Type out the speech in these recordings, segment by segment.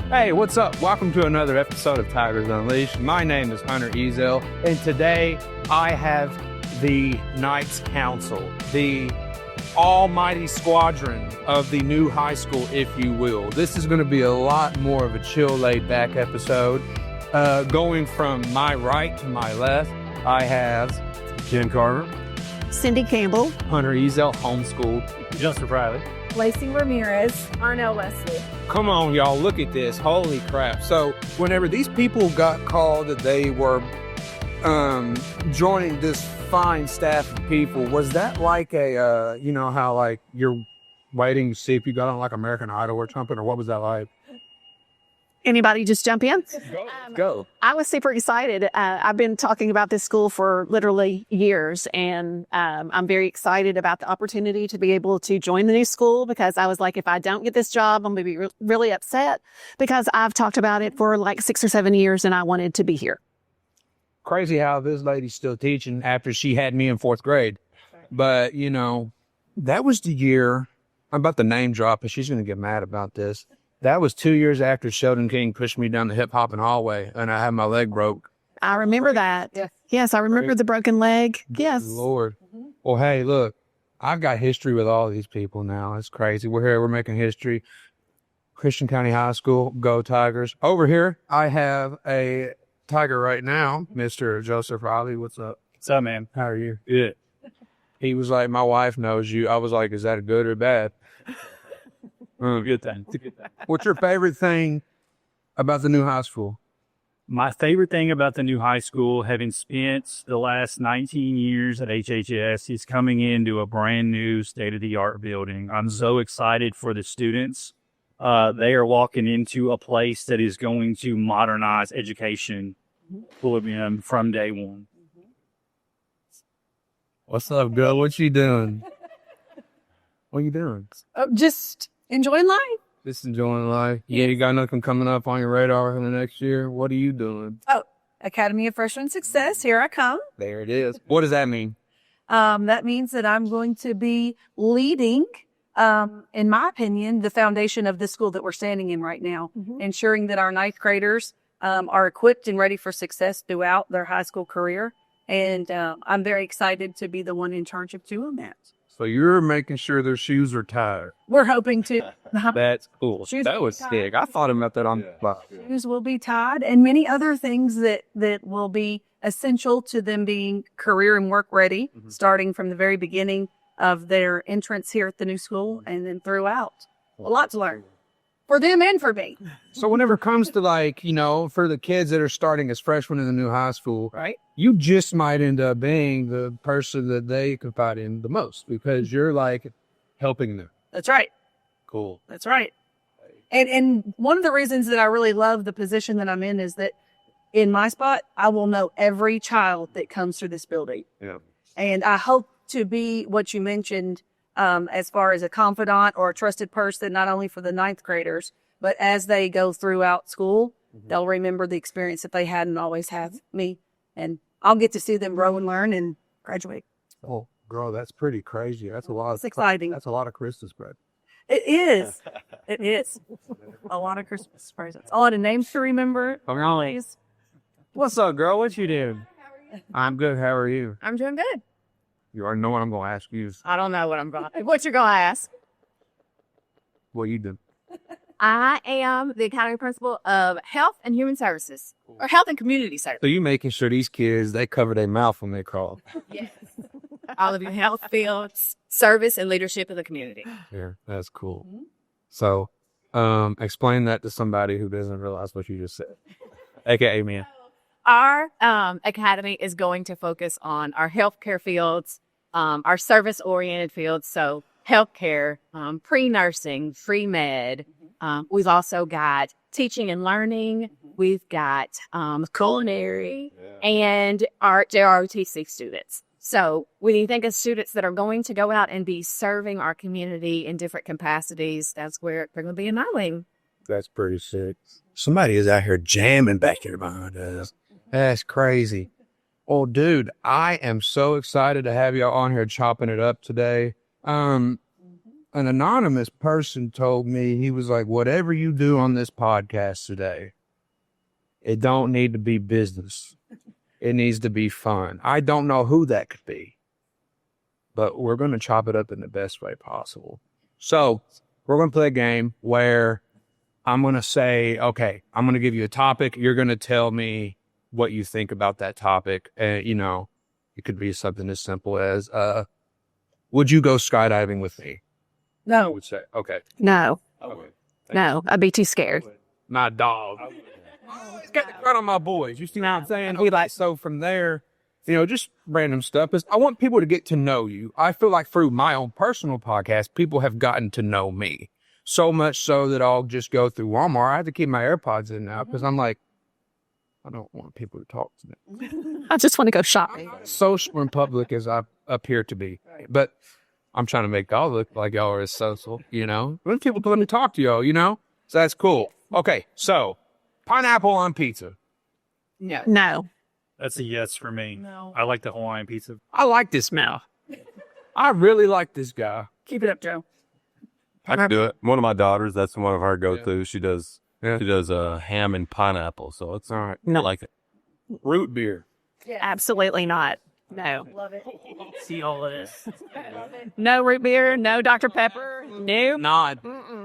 Hey, what's up? Welcome to another episode of Tigers Unleashed. My name is Hunter Ezel, and today I have the Knights Council, the almighty squadron of the new high school, if you will. This is going to be a lot more of a chill, laid-back episode. Going from my right to my left, I have Jen Carter, Cindy Campbell, Hunter Ezel, homeschooled, Joseph Riley, Lacey Ramirez, Arnell Wesley. Come on, y'all, look at this. Holy crap. So whenever these people got called that they were joining this fine staff of people, was that like a, you know, how like you're waiting to see if you got on like American Idol or something, or what was that like? anybody just jump in? Go. I was super excited. I've been talking about this school for literally years, and I'm very excited about the opportunity to be able to join the new school, because I was like, if I don't get this job, I'm going to be really upset, because I've talked about it for like 6 or 7 years and I wanted to be here. Crazy how this lady's still teaching after she had me in 4th grade. But, you know, that was the year, I'm about to name drop, but she's going to get mad about this. That was 2 years after Sheldon King pushed me down the hip-hopping hallway and I had my leg broke. I remember that. Yes, I remember the broken leg. Yes. Lord. Well, hey, look, I've got history with all these people now. It's crazy. We're here. We're making history. Christian County High School. Go Tigers. Over here, I have a Tiger right now, Mr. Joseph Riley. What's up? What's up, man? How are you? Good. He was like, my wife knows you. I was like, is that a good or bad? Good thing. It's a good thing. What's your favorite thing about the new high school? My favorite thing about the new high school, having spent the last 19 years at HHS, is coming into a brand new state-of-the-art building. I'm so excited for the students. They are walking into a place that is going to modernize education for them from day one. What's up, girl? What you doing? What you doing? Just enjoying life. Just enjoying life. Yeah, you got nothing coming up on your radar in the next year? What are you doing? Oh, Academy of Freshman Success. Here I come. There it is. What does that mean? That means that I'm going to be leading, in my opinion, the foundation of the school that we're standing in right now, ensuring that our 9th graders are equipped and ready for success throughout their high school career. And I'm very excited to be the one in charge of doing that. So you're making sure their shoes are tied. We're hoping to. That's cool. Shoes That was tied. sick. I thought about that on the spot. Shoes will be tied, and many other things that will be essential to them being career and work ready, starting from the very beginning of their entrance here at the new school and then throughout. A lot to learn for them and for me. So whenever it comes to, like, you know, for the kids that are starting as freshmen in the new high school, Right. you just might end up being the person that they confide in the most, because you're like helping them. That's right. Cool. That's right. And one of the reasons that I really love the position that I'm in is that in my spot, I will know every child that comes through this building. Yeah. And I hope to be what you mentioned, as far as a confidant or a trusted person, not only for the 9th graders, but as they go throughout school, they'll remember the experience that they had and always have me. And I'll get to see them grow and learn and graduate. Oh, girl, that's pretty crazy. That's a lot. It's exciting. That's a lot of Christmas bread. It is. It is. A lot of Christmas presents. A lot of names to remember. Always. What's up, girl? What you doing? I'm good. How are you? I'm doing good. You already know what I'm going to ask you. I don't know what I'm going. What you're going to ask? What you do? I am the academy principal of Health and Human Services, or Health and Community So Services. you making sure these kids, they cover their mouth when they crawl. Yes. All of your health fields, service, and leadership of the community. Yeah, that's cool. So, explain that to somebody who doesn't realize what you just said. AKA me. Our academy is going to focus on our healthcare fields, our service-oriented fields, so healthcare, pre-nursing, pre-med. We've also got teaching and learning. We've got culinary and our JROTC students. So when you think of students that are going to go out and be serving our community in different capacities, that's where they're going to be in my wing. That's pretty sick. Somebody is out here jamming back here behind us. That's crazy. Oh, dude, I am so excited to have y'all on here chopping it up today. an anonymous person told me, he was like, whatever you do on this podcast today, it don't need to be business. It needs to be fun. I don't know who that could be, but we're going to chop it up in the best way possible. So we're going to play a game where I'm going to say, okay, I'm going to give you a topic. You're going to tell me what you think about that topic. And, you know, it could be something as simple as, would you go skydiving with me? I No. would say, okay. No, Okay. no, I'd be too scared. My dog. Always got the front on my boys. You see what I'm saying? We like, so from there, you know, just random stuff. I want people to get to know you. I feel like through my own personal podcast, people have gotten to know me. So much so that I'll just go through Walmart. I have to keep my AirPods in now because I'm like, I don't want people to talk to me. I just want to go shopping. Social in public as I appear to be. But I'm trying to make y'all look like y'all are as social, you know? When people come to talk to y'all, you know? So that's cool. Okay, so pineapple on pizza. No. That's a yes for me. No. I like the Hawaiian pizza. I like this man. I really like this guy. Keep it up, Joe. I can do it. One of my daughters, that's one of her go-tos. She does ham and pineapple, so it's All right. I like it. Root beer. Absolutely not. No. Love it. See all of this. No root beer, no Dr. Pepper, no. Nod.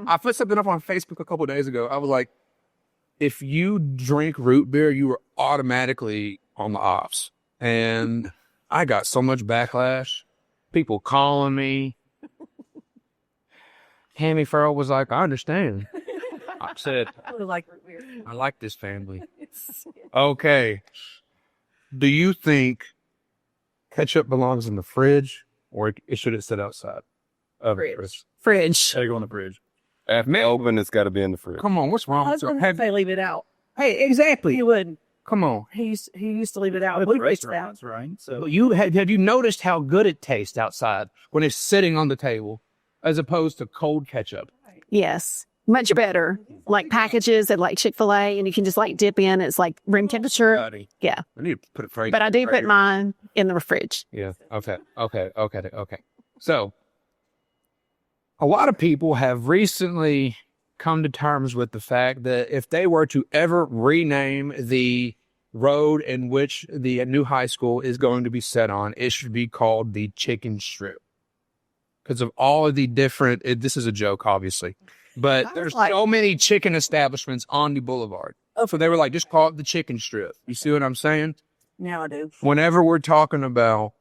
I put something up on Facebook a couple of days ago. I was like, if you drink root beer, you were automatically on the ops. And I got so much backlash. People calling me. Hammy Farrell was like, I understand. I said, I really like root beer. I like this family. Okay. Do you think ketchup belongs in the fridge or should it sit outside? Fridge. Fridge. Gotta go in the fridge. If it's open, it's got to be in the fridge. Come on, what's wrong with you? Husband would say leave it out. Hey, exactly. He would. Come on. He used to leave it out. With We fixed that. restaurants, right? So You have you noticed how good it tastes outside when it's sitting on the table as opposed to cold ketchup? Yes. Much better. Like packages at like Chick-fil-A and you can just like dip in. It's like room temperature. Buddy. Yeah. I need to put it right. But I do right put here. mine in the fridge. Yeah. Okay. So a lot of people have recently come to terms with the fact that if they were to ever rename the road in which the new high school is going to be set on, it should be called the Chicken Strip. Because of all of the different, this is a joke, obviously, but I was there's like- so many chicken establishments on the boulevard. So they were like, just call it the Chicken Strip. You see what I'm saying? Now I do. Whenever we're talking about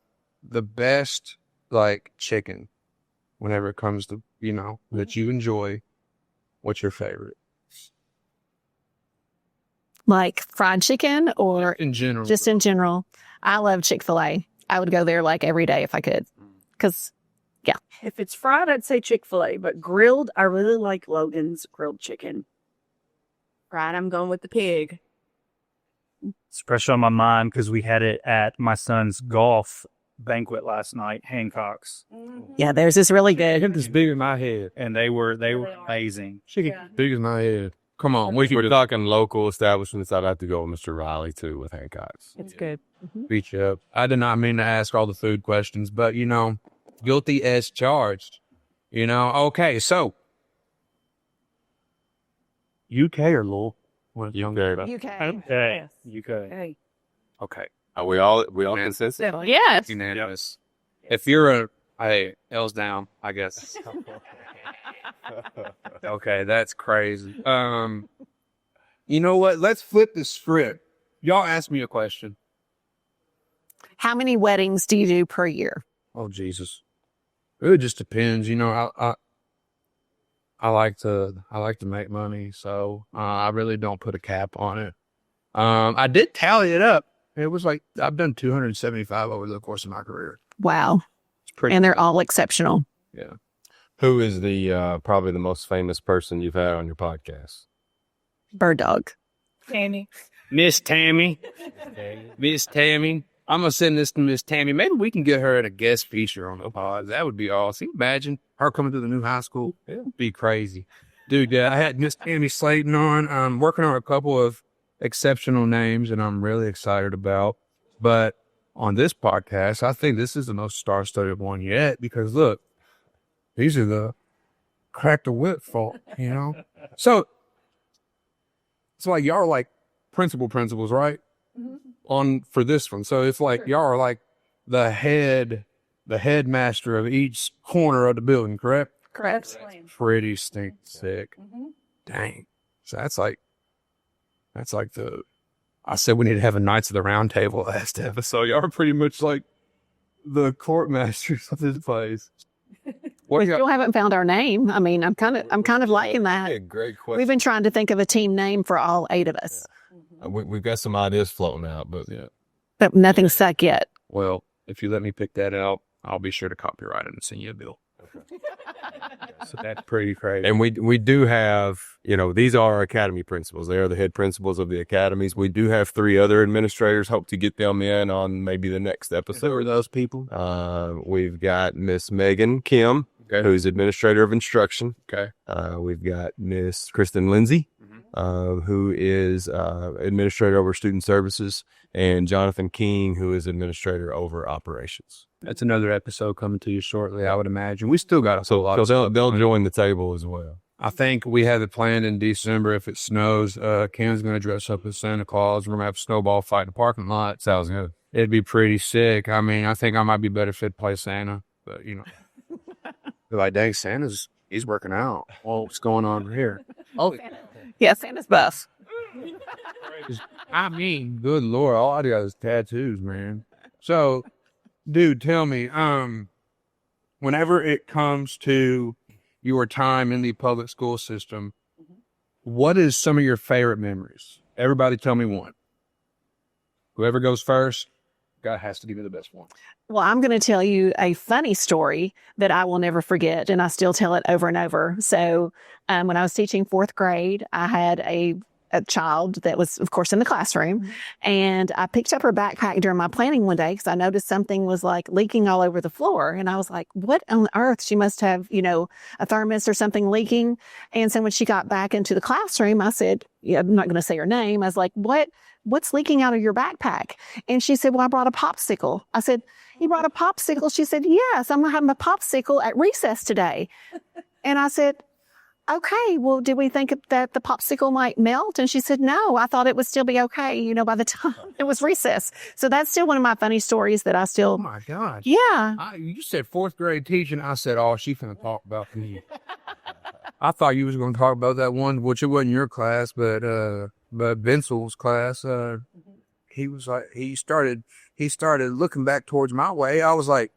the best, like, chicken, whenever it comes to, you know, that you enjoy, what's your favorite? Like fried chicken or In general. just in general. I love Chick-fil-A. I would go there like every day if I could. Because If it's fried, I'd say Chick-fil-A, but grilled, I really like Logan's grilled chicken. Right, I'm going with the pig. it's fresh on my mind because we had it at my son's golf banquet last night, Hancock's, yeah, theirs is really good. It's big in my head. and they were amazing. Chicken Yeah. big in my head. Come on. If we're talking local establishments, I'd have to go with Mr. Riley, too, with Hancock's. It's good. Beat you up. I did not mean to ask all the food questions, but, you know, guilty as charged. You know, okay, so UK or Lowell? What You young care. UK. Okay. You could. Hey. Okay, Are we all Man. consistent? So, yes. unanimous. If you're hey, L's down, I guess. Okay, that's crazy. You know what? Let's flip the script. Y'all ask me a question. How many weddings do you do per year? Oh Jesus, it just depends. You know, I like to make money, so I really don't put a cap on it. I did tally it up. It was like I've done 275 over the course of my career. Wow. It's pretty. And they're all exceptional. Yeah. Who is the probably the most famous person you've had on your podcast? Bird dog. Tammy. Miss Tammy. Miss Tammy. I'm going to send this to Miss Tammy. Maybe we can get her in a guest feature on the pod. That would be awesome. Imagine her coming to the new high school. It would be crazy. Dude, yeah, I had Miss Tammy Slayton on. I'm working on a couple of exceptional names and I'm really excited about. But on this podcast, I think this is the most star-studded one yet because look, these are the cracked the whip for, you know? So like y'all are like principals, right? For this one. So it's like y'all are like the headmaster of each corner of the building, correct? Correct. Pretty sick. Dang. So that's like I said we need to have a Knights of the Round Table last episode. Y'all are pretty much like the court masters of this place. We still haven't found our name. I mean, I'm kind of liking that. Yeah, great question. We've been trying to think of a team name for all 8 of us, We've got some ideas floating out, but but nothing's stuck yet. Well, if you let me pick that out, I'll be sure to copyright it and send you a bill. So that's pretty crazy. And we do have, these are our academy principals. They are the head principals of the academies. We do have 3 other administrators. Hope to get them in on maybe the next episode. Who are those people? We've got Miss Megan Kim, who's administrator of instruction. Okay. We've got Miss Kristen Lindsay, who is administrator over student services, and Jonathan King, who is administrator over operations. That's another episode coming to you shortly, I would imagine. We still got a lot. So they'll join the table as well. I think we have it planned in December. If it snows, Ken's going to dress up as Santa Claus. We're going to have a snowball fight in the parking lot. Sounds good. It'd be pretty sick. I mean, I think I might be better fit to play Santa, but They're like, dang, he's working out. Well, what's going on here? Oh, Yeah, Santa's buff. I mean, good Lord, all I got is tattoos, man. So, dude, tell me, whenever it comes to your time in the public school system, what is some of your favorite memories? Everybody tell me one. Whoever goes first, God has to give me the best one. Well, I'm going to tell you a funny story that I will never forget, and I still tell it over and over. So when I was teaching 4th grade, I had a child that was, of course, in the classroom, and I picked up her backpack during my planning one day because I noticed something was like leaking all over the floor. And I was like, what on earth? She must have, a thermos or something leaking. And so when she got back into the classroom, I said, I'm not going to say her name. I was like, what's leaking out of your backpack? And she said, well, I brought a popsicle. I said, you brought a popsicle? She said, yes, I'm going to have my popsicle at recess today. And I said, okay, well, did we think that the popsicle might melt? And she said, no, I thought it would still be okay, by the time it was recess. So that's still one of my funny stories that I still... Oh, my God. Yeah. You said 4th grade teaching. I said, oh, she finna talk about me. I thought you was going to talk about that one, which it wasn't your class, but Bensel's class. He was like, he started looking back towards my way. I was like,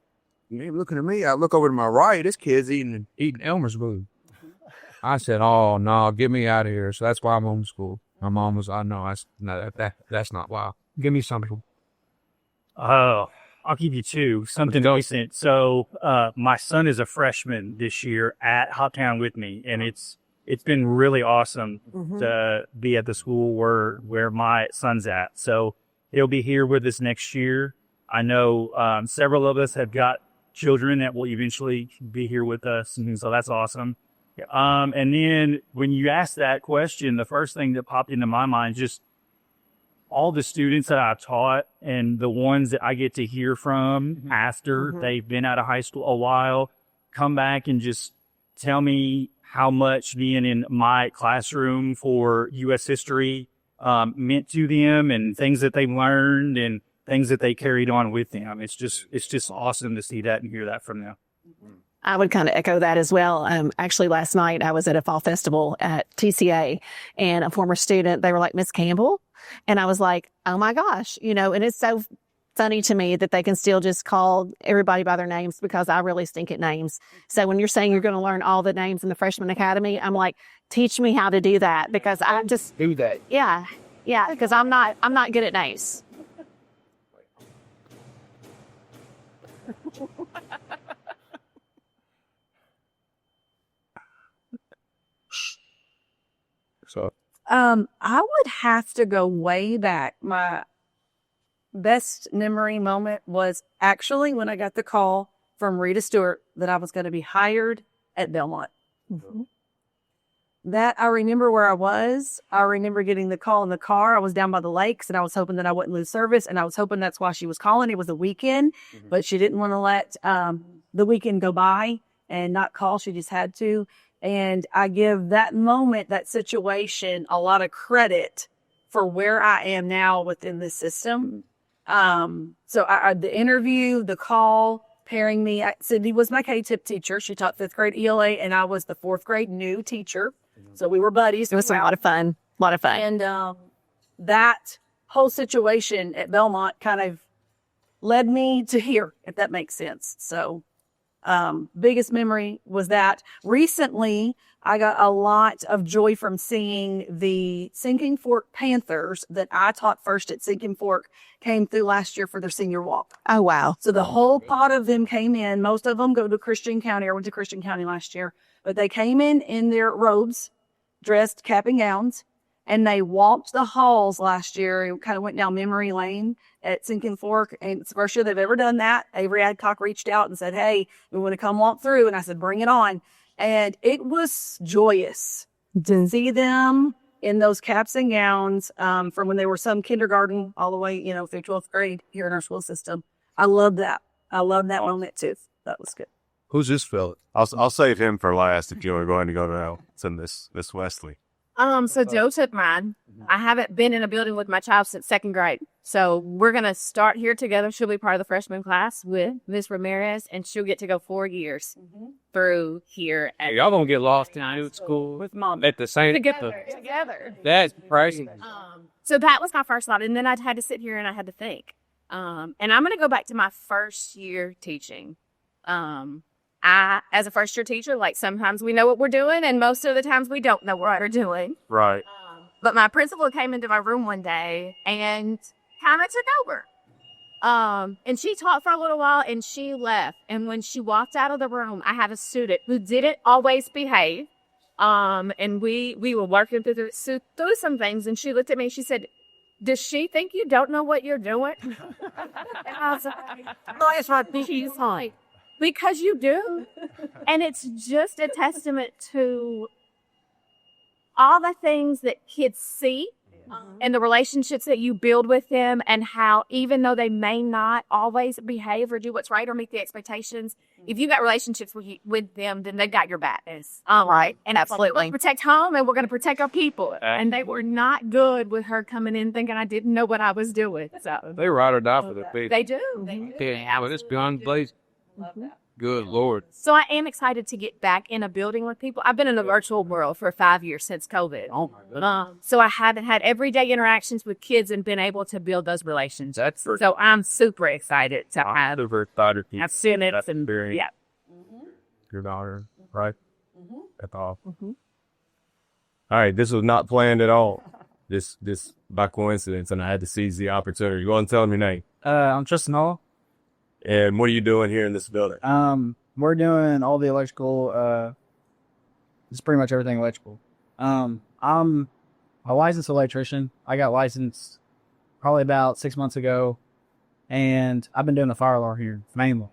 you ain't looking at me. I look over to my right. This kid's eating Elmer's food. I said, oh, no, get me out of here. So that's why I'm homeschooled. My mom was, that's not why. Give me something. Oh, I'll give you 2. Something recent. So, my son is a freshman this year at Hoptown with me, and it's been really awesome to be at the school where my son's at. So he'll be here with us next year. I know several of us have got children that will eventually be here with us, and so that's awesome. And then when you asked that question, the first thing that popped into my mind is just all the students that I taught and the ones that I get to hear from after they've been out of high school a while, come back and just tell me how much being in my classroom for U.S. history meant to them, and things that they learned and things that they carried on with them. It's just awesome to see that and hear that from them. I would kind of echo that as well. Actually, last night I was at a fall festival at TCA, and a former student, they were like, Miss Campbell. And I was like, oh my gosh, and it's so funny to me that they can still just call everybody by their names, because I really stink at names. So when you're saying you're going to learn all the names in the freshman academy, I'm like, teach me how to do that, because I just do that. Yeah. Because I'm not good at names. So, I would have to go way back. My best memory moment was actually when I got the call from Rita Stewart that I was going to be hired at Belmont. That I remember where I was. I remember getting the call in the car. I was down by the lakes, and I was hoping that I wouldn't lose service, and I was hoping that's why she was calling. It was a weekend, but she didn't want to let the weekend go by and not call. She just had to. And I give that moment, that situation, a lot of credit for where I am now within the system. So the interview, the call, pairing me, Cindy was my K-tip teacher. She taught 5th grade ELA, and I was the 4th grade new teacher. So we were buddies. It was a lot of fun. A lot of fun. And that whole situation at Belmont kind of led me to here, if that makes sense. So biggest memory was that. Recently, I got a lot of joy from seeing the Sinking Fork Panthers that I taught first at Sinking Fork came through last year for their senior walk. Oh, wow. So the whole pot of them came in. Most of them go to Christian County. I went to Christian County last year, but they came in their robes, dressed cap and gowns, and they walked the halls last year and kind of went down memory lane at Sinking Fork. And it's the first year they've ever done that. Avery Adcock reached out and said, hey, we want to come walk through. And I said, bring it on. And it was joyous to see them in those caps and gowns from when they were some kindergarten all the way, through 12th grade here in our school system. I love that. I love that moment too. That was good. Who's this fella? I'll save him for last if you are going to go now. It's Miss Wesley. So Joe took mine. I haven't been in a building with my child since 2nd grade. So we're going to start here together. She'll be part of the freshman class with Miss Ramirez, and she'll get to go 4 years through here. Hey, y'all gonna get lost in new school With Mom. at the same Together. That's crazy. So that was my first thought. And then I had to sit here and I had to think. And I'm going to go back to my first year teaching. As a first year teacher, like sometimes we know what we're doing and most of the times we don't know what we're doing. Right. But my principal came into my room one day and kind of took over. And she taught for a little while and she left. And when she walked out of the room, I had a student who didn't always behave. And we were working through some things, and she looked at me and she said, does she think you don't know what you're doing? And I was like, no, it's right. She's like, because you do. And it's just a testament to all the things that kids see and the relationships that you build with them, and how even though they may not always behave or do what's right or meet the expectations, if you got relationships with them, then they got your back. Right. And Absolutely. we're going to protect home and we're going to protect our people. And they were not good with her coming in thinking I didn't know what I was doing. So They ride or die for the people. they do. They do. Yeah, but it's beyond blazing. Good Lord. So I am excited to get back in a building with people. I've been in the virtual world for 5 years since COVID. Oh my goodness. So I haven't had everyday interactions with kids and been able to build those relationships. That's for So I'm super excited to have super excited. I've seen it and very- yeah. Your daughter, right? That's all. All right, this was not planned at all. This by coincidence, and I had to seize the opportunity. Go on and tell them your name. I'm Tristan Hall. And what are you doing here in this building? We're doing all the electrical, it's pretty much everything electrical. I'm a licensed electrician. I got licensed probably about 6 months ago, and I've been doing the fire alarm here, mainly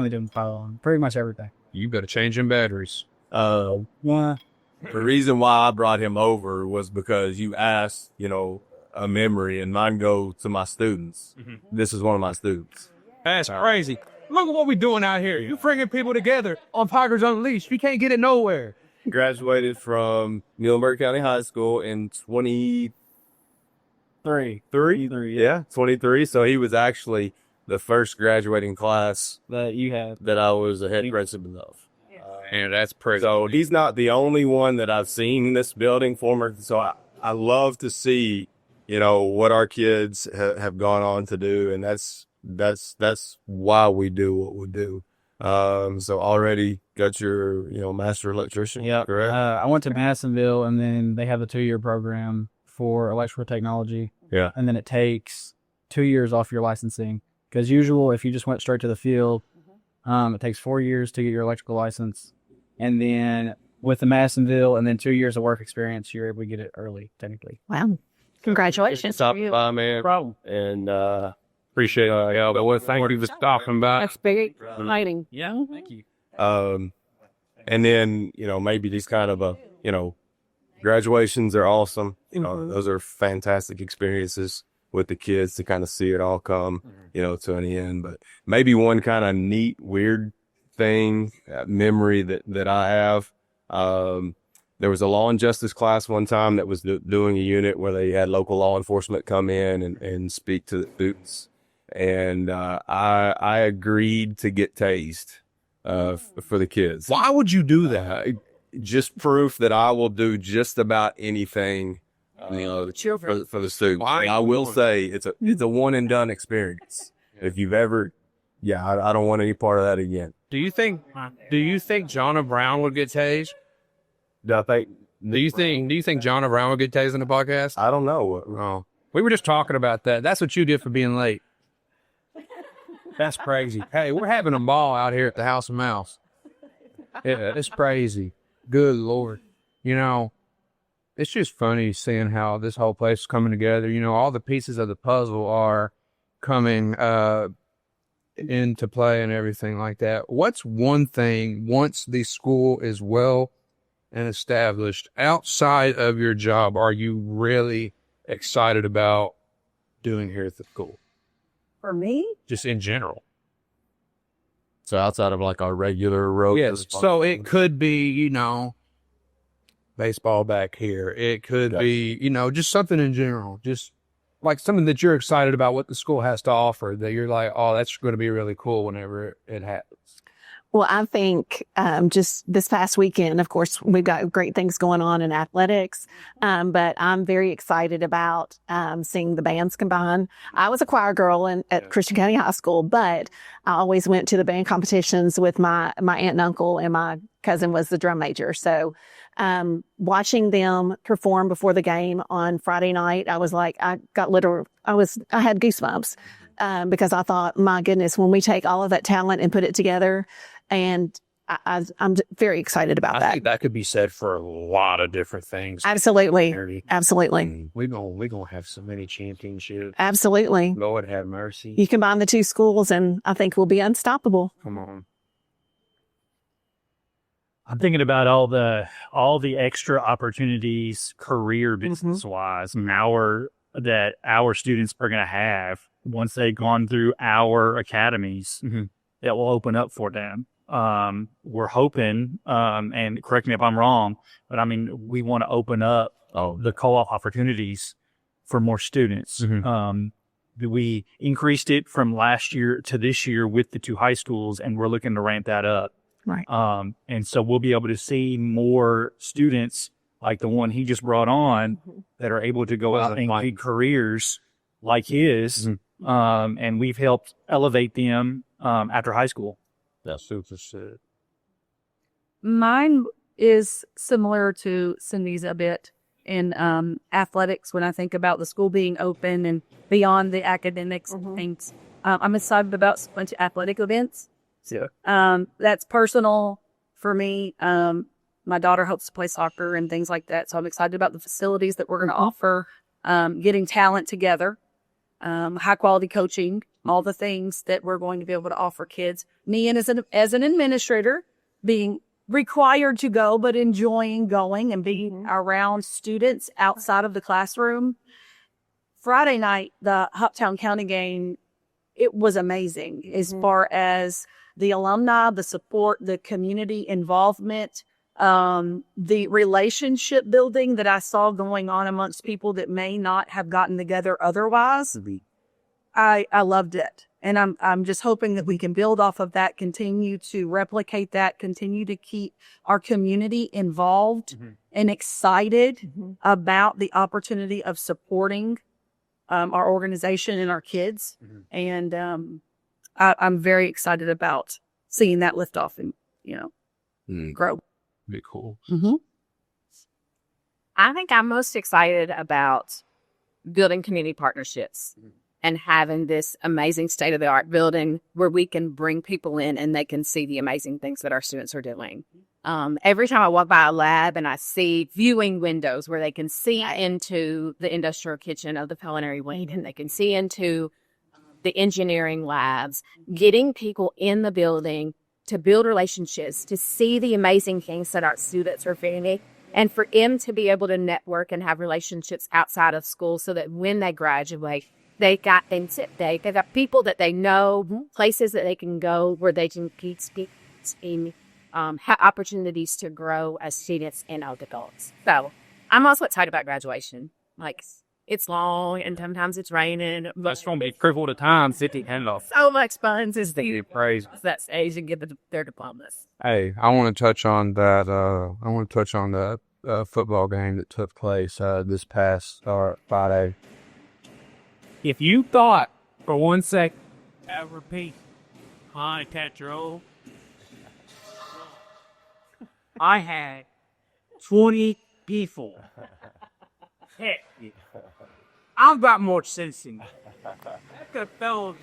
doing the fire alarm, pretty much everything. You better change them batteries. Yeah. The reason why I brought him over was because you asked, a memory, and mine go to my students. This is one of my students. That's crazy. Look at what we're doing out here. You bringing people together on Tigers Unleashed. You can't get it nowhere. Graduated from Muhlenberg County High School in 23. Yeah, 23. So he was actually the first graduating class That you have. that I was a head principal of. And that's crazy. So he's not the only one that I've seen in this building former. So I love to see, what our kids have gone on to do. And that's why we do what we do. So already got your, master electrician. Yeah. Correct. I went to Madisonville, and then they have the 2-year program for electrical technology. Yeah. And then it takes 2 years off your licensing. Because usual, if you just went straight to the field, it takes 4 years to get your electrical license. And then with the Madisonville and then 2 years of work experience, you're able to get it early, technically. Wow. Congratulations. Stop to you. by, man. Problem. And appreciate it. Yeah, but what thank you for stopping by. That's very exciting. Yeah. Thank you. And then, maybe these kind of, graduations are awesome. Those are fantastic experiences with the kids to kind of see it all come, to an end. But maybe one kind of neat, weird thing, memory that I have, There was a law and justice class one time that was doing a unit where they had local law enforcement come in and speak to the students. And I agreed to get tased for the kids. Why would you do that? Just proof that I will do just about anything, for the students. Why? I will say it's a one and done experience. If you've ever, I don't want any part of that again. Do you think Jonna Brown would get tased? I think. Do you think Jonna Brown would get tased in the podcast? I don't know. Oh, we were just talking about that. That's what you did for being late. That's crazy. Hey, we're having a ball out here at the House of Mouse. Yeah, it's crazy. Good Lord. You know, it's just funny seeing how this whole place is coming together. You know, all the pieces of the puzzle are coming into play and everything like that. What's one thing, once the school is well and established, outside of your job, are you really excited about doing here at the school? For me, Just in general. So outside of like our regular road. Yes. So it could be, you know, baseball back here. It could be, you know, just something in general. Just like something that you're excited about what the school has to offer, that you're like, oh, that's going to be really cool whenever it happens. Well, I think just this past weekend, of course, we've got great things going on in athletics, but I'm very excited about seeing the bands combine. I was a choir girl at Christian County High School, but I always went to the band competitions with my aunt and uncle, and my cousin was the drum major. So watching them perform before the game on Friday night, I was like, I had goosebumps. Because I thought, my goodness, when we take all of that talent and put it together, and I'm very excited about that. I think that could be said for a lot of different things. Absolutely. Absolutely. We're gonna have so many championships. Absolutely. Lord have mercy. You combine the two schools, and I think we'll be unstoppable. Come on. I'm thinking about all the extra opportunities, career business wise, that our students are going to have once they've gone through our academies that will open up for them. We're hoping, and correct me if I'm wrong, but I mean, we want to open up the co-op opportunities for more students. We increased it from last year to this year with the two high schools, and we're looking to ramp that up. Right. And so we'll be able to see more students like the one he just brought on that are able to go out and make careers like his. And we've helped elevate them after high school. That's super shit. mine is similar to Cindy's a bit in athletics. When I think about the school being open and beyond the academics things, I'm excited about a bunch of athletic events. Yeah. That's personal for me. My daughter hopes to play soccer and things like that. So I'm excited about the facilities that we're going to offer, getting talent together, high quality coaching, all the things that we're going to be able to offer kids. Me and as an administrator being required to go, but enjoying going and being around students outside of the classroom. Friday night, the Hoptown County game, it was amazing as far as the alumni, the support, the community involvement, the relationship building that I saw going on amongst people that may not have gotten together otherwise. I loved it. And I'm just hoping that we can build off of that, continue to replicate that, continue to keep our community involved and excited about the opportunity of supporting our organization and our kids. And I'm very excited about seeing that lift off and, grow. Be cool. I think I'm most excited about building community partnerships and having this amazing state-of-the-art building where we can bring people in and they can see the amazing things that our students are doing. Every time I walk by a lab and I see viewing windows where they can see into the industrial kitchen of the culinary wing and they can see into the engineering labs, getting people in the building to build relationships, to see the amazing things that our students are doing, and for them to be able to network and have relationships outside of school so that when they graduate, they've got people that they know, places that they can go where they can keep speaking opportunities to grow as students and adults. So I'm also excited about graduation. Like, it's long and sometimes it's raining. That's going to be crippled at times, city handoff. So much fun to see Praise. that stage and get their diplomas. Hey, I want to touch on that. I want to touch on the football game that took place this past Friday. If you thought for 1 second, I repeat, hi, Tetro. I had 20 people. Heck, I've got more sense than you. That could fell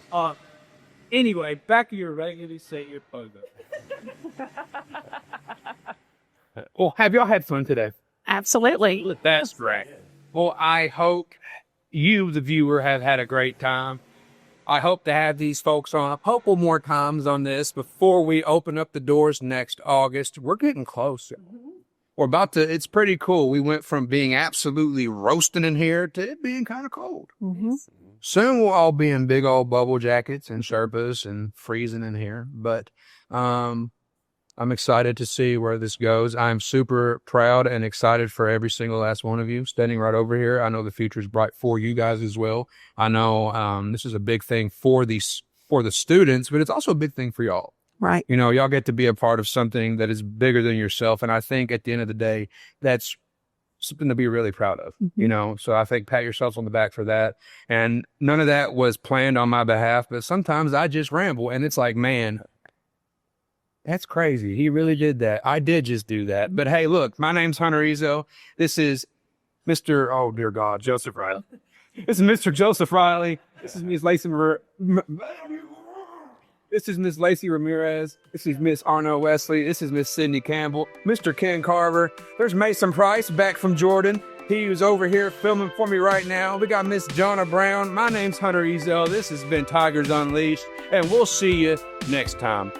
anyway, back to your regularly set your photo. well, have y'all had fun today? Absolutely. That's great. Well, I hope you, the viewer, have had a great time. I hope to have these folks on a couple more times on this before we open up the doors next August. We're getting close. We're about to, it's pretty cool. We went from being absolutely roasting in here to it being kind of cold. Soon we'll all be in big old bubble jackets and Sherpas and freezing in here. But I'm excited to see where this goes. I'm super proud and excited for every single last one of you standing right over here. I know the future is bright for you guys as well. I know this is a big thing for the students, but it's also a big thing for y'all. Right. You know, y'all get to be a part of something that is bigger than yourself. And I think at the end of the day, that's something to be really proud of, you know? So I think pat yourselves on the back for that. And none of that was planned on my behalf, but sometimes I just ramble and it's like, man, that's crazy. He really did that. I did just do that. But hey, look, my name's Hunter Ezo. This is Mr. Oh, dear God, Joseph Riley. This is Mr. Joseph Riley. This is Miss Lacey This is Miss Lacey Ramirez. This is Miss Arno Wesley. This is Miss Sydney Campbell. Mr. Ken Carver. There's Mason Price back from Jordan. He was over here filming for me right now. We got Miss Jonna Brown. My name's Hunter Ezel. This has been Tigers Unleashed, and we'll see you next time.